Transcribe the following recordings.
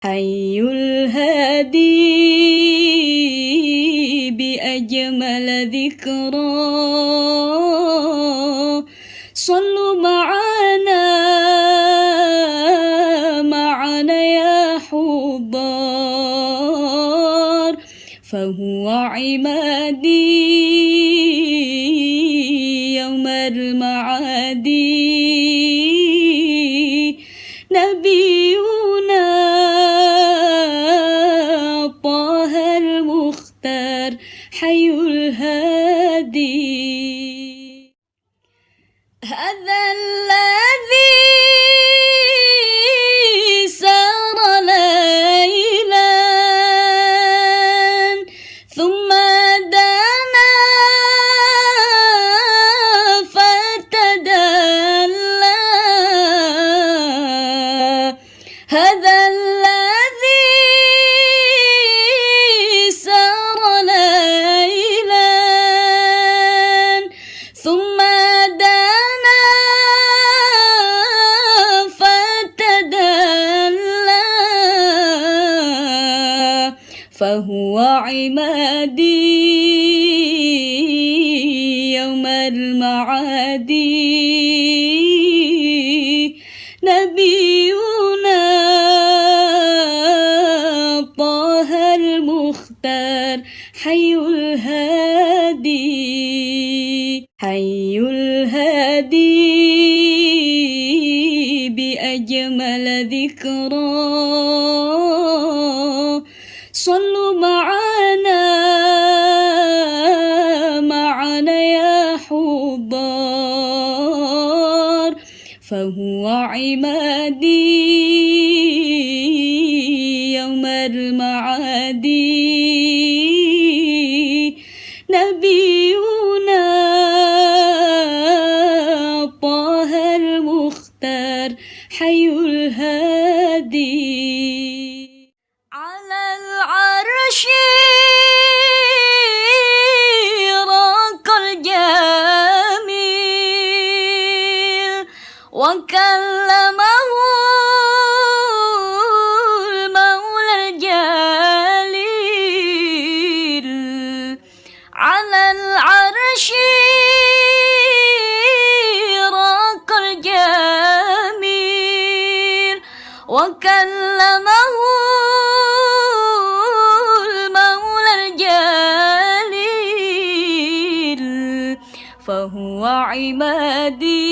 حي الهادي بأجمل ذكرى صلوا معنا يا حضار فهو عمادي يوم المعادي نبينا طه المختار حي الهادي هذا الذي سار ليلا ثم دنا فتدلى هذا الذي سار ليلا ثم دنا فتدلى فهو عمادي يوم المعادي نبينا طه المختار حي الهادي حي الهادي بأجمل ذكرى صلوا معنا يا حضار فهو عمادي يوم المعادي نبينا طه المختار حي الهادي على العرش راق الجميل وكلمه المولى الجليل على العرش راق الجميل وكلمه المولى الجليل فهو عمادي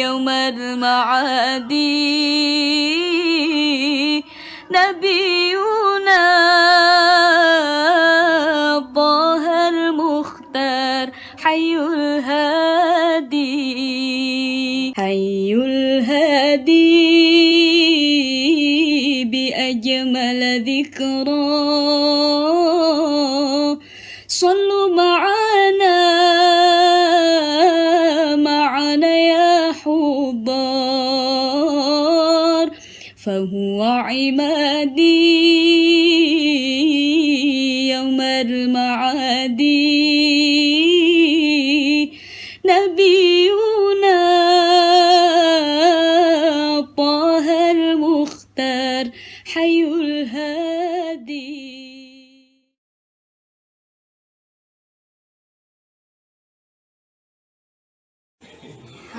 يوم المعادي نبينا طه المختار حي الهادي حي الهادي بأجمل ذكرى صلوا معنا يا حضار فهو عمادي يوم المعادي نبينا طه المختار حي الهادي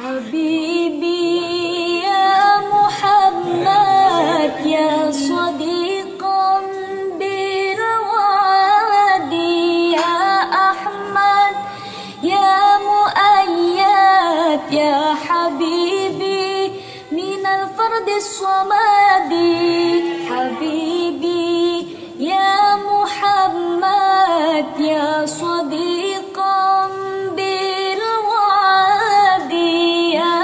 حبيبي يا محمد يا صديقا بالوادي يا أحمد يا مؤيد يا حبيبي من الفرد الصمدي حبيبي يا محمد يا صديقا بالوادي يا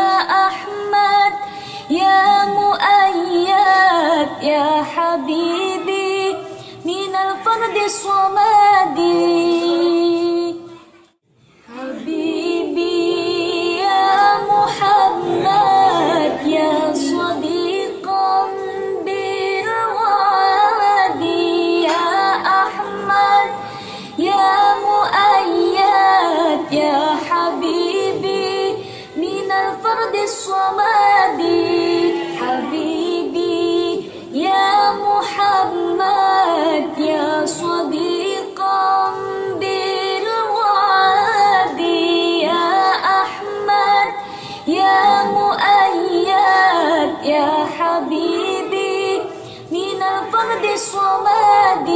أحمد يا مؤيد يا حبيبي من الفرد الصمدي حبيبي يا محمد يا صديقا بالوادي يا أحمد يا مؤيد يا حبيبي من الفرد الصمدي حبيبي حبيبي من الفرد الصمد